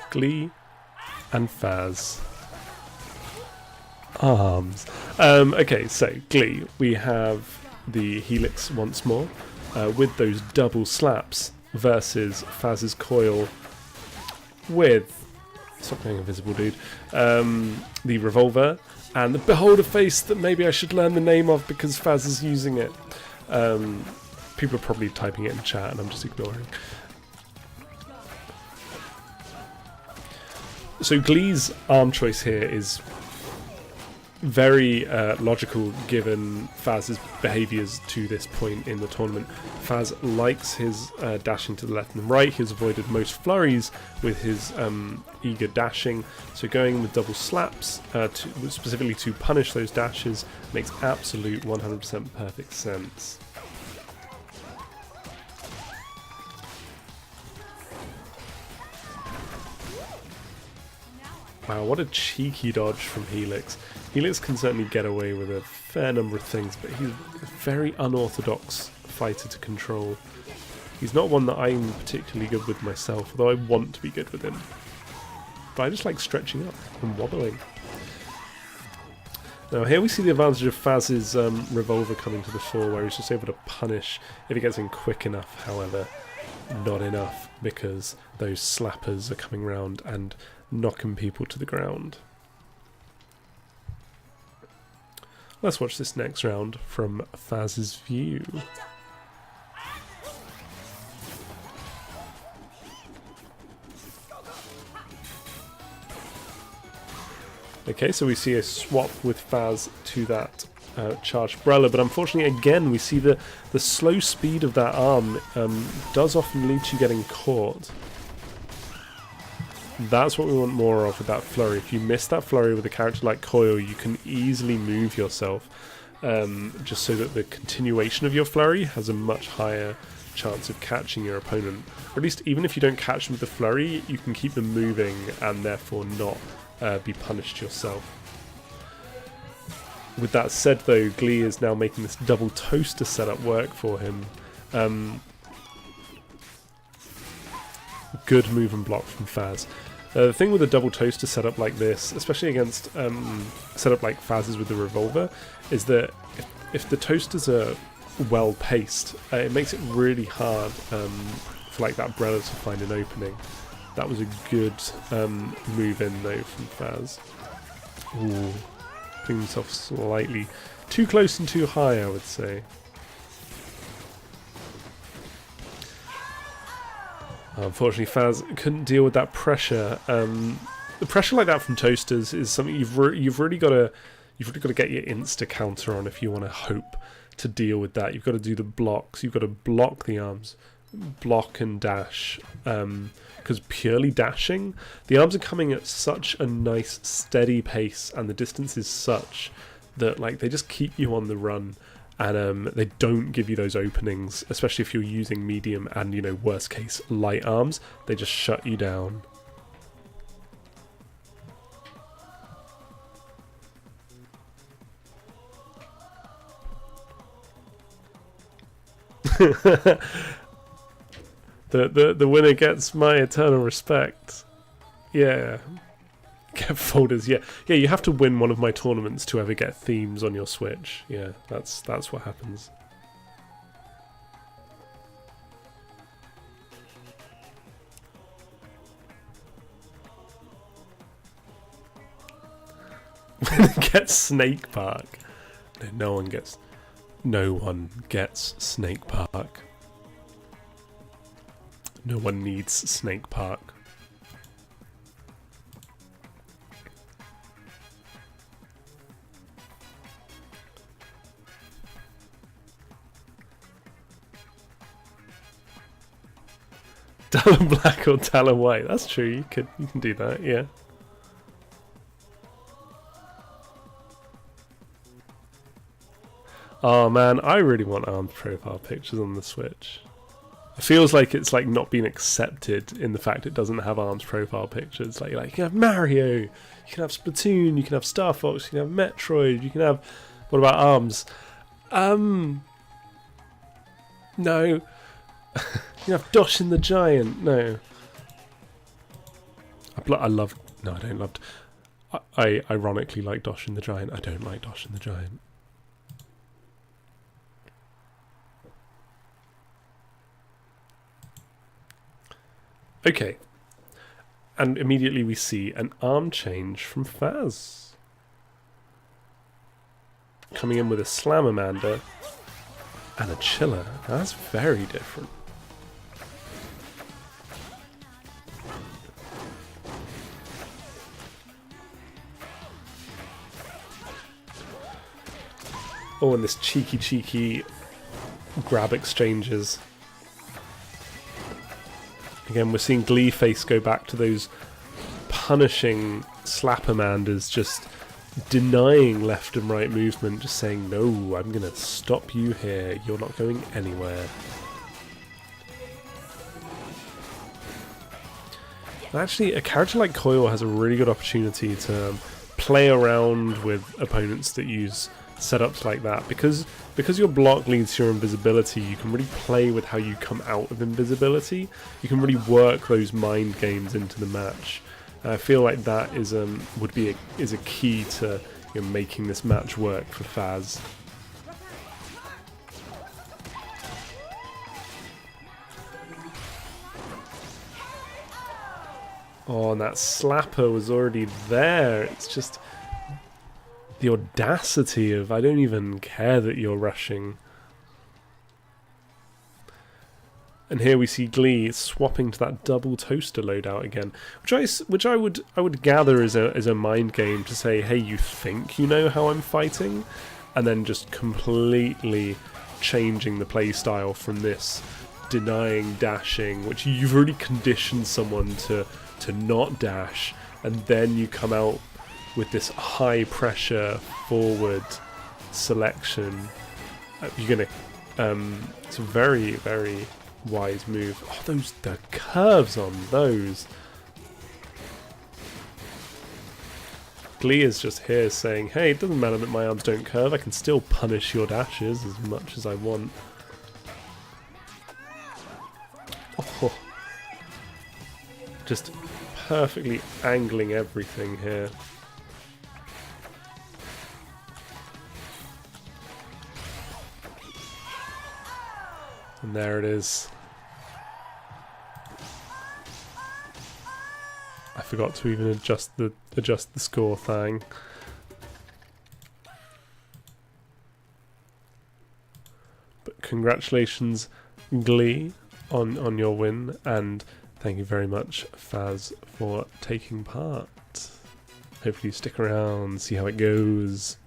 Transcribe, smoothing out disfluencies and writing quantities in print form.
Glee and Faz. Arms. Okay, so Glee, we have the Helix once more with those double slaps versus Faz's coil with, stop being invisible dude, the revolver and the beholder face that maybe I should learn the name of because Faz is using it. People are probably typing it in chat and I'm just ignoring. So Glee's arm choice here is very logical given Faz's behaviours to this point in the tournament. Faz likes his dashing to the left and the right. He has avoided most flurries with his eager dashing. So going with double slaps, specifically to punish those dashes, makes absolute 100% perfect sense. Wow, what a cheeky dodge from Helix. Helix can certainly get away with a fair number of things, but he's a very unorthodox fighter to control. He's not one that I'm particularly good with myself, although I want to be good with him. But I just like stretching up and wobbling. Now here we see the advantage of Faz's revolver coming to the fore, where he's just able to punish if he gets in quick enough, however, not enough, because those slappers are coming round and knocking people to the ground. Let's watch this next round from Faz's view. Okay, so we see a swap with Faz to that charged umbrella, but unfortunately again we see the slow speed of that arm does often lead to you getting caught. That's what we want more of with that flurry. If you miss that flurry with a character like Coil, you can easily move yourself just so that the continuation of your flurry has a much higher chance of catching your opponent. Or at least even if you don't catch them with the flurry, you can keep them moving and therefore not be punished yourself. With that said though, Glee is now making this double toaster setup work for him. Good move and block from Faz. The thing with a double toaster setup like this, especially against setup like Faz's with the revolver, is that if the toasters are well paced, it makes it really hard for like that umbrella to find an opening. That was a good move in though from Faz. Ooh, putting himself slightly too close and too high, I would say. Unfortunately, Faz couldn't deal with that pressure. The pressure like that from toasters is something you've really got to get your insta counter on if you want to hope to deal with that. You've got to do the blocks. You've got to block the arms, block and dash. Because purely dashing, the arms are coming at such a nice steady pace, and the distance is such that like they just keep you on the run. And they don't give you those openings, especially if you're using medium and, you know, worst case, light arms. They just shut you down. The winner gets my eternal respect. Yeah. Get folders, yeah. Yeah, you have to win one of my tournaments to ever get themes on your Switch. Yeah, that's what happens. Get Snake Park. No one gets Snake Park. No one needs Snake Park. Dala black or Dala white. That's true. You can do that. Yeah. Oh man, I really want ARMS profile pictures on the Switch. It feels like it's like not being accepted in the fact it doesn't have ARMS profile pictures. Like you can have Mario, you can have Splatoon, you can have Star Fox, you can have Metroid, you can have. What about ARMS? No. You have Dosh and the Giant. No. I love. No, I don't love. I ironically like Doshin the Giant. I don't like Doshin the Giant. Okay. And immediately we see an arm change from Faz. Coming in with a Slamamander and a Chiller. That's very different. Oh, and this cheeky grab exchanges. Again, we're seeing Gleeface go back to those punishing Slapamanders, just denying left and right movement, just saying, no, I'm going to stop you here. You're not going anywhere. Actually, a character like Coil has a really good opportunity to play around with opponents that use setups like that, because your block leads to your invisibility. You can really play with how you come out of invisibility. You can really work those mind games into the match. I feel like that is would be a key to making this match work for Faz. Oh, and that slapper was already there. It's just the audacity of, I don't even care that you're rushing. And here we see Glee swapping to that double toaster loadout again, which I would gather is a mind game to say, hey, you think you know how I'm fighting, and then just completely changing the play style from this denying dashing, which you've already conditioned someone to not dash, and then you come out with this high pressure forward selection. You're gonna it's a very, very wise move. Oh, the curves on those. Glee is just here saying, hey, it doesn't matter that my arms don't curve, I can still punish your dashes as much as I want. Oh, just perfectly angling everything here. And there it is. I forgot to even adjust the score thing. But congratulations, Glee, on your win, and thank you very much, Faz, for taking part. Hopefully you stick around, see how it goes.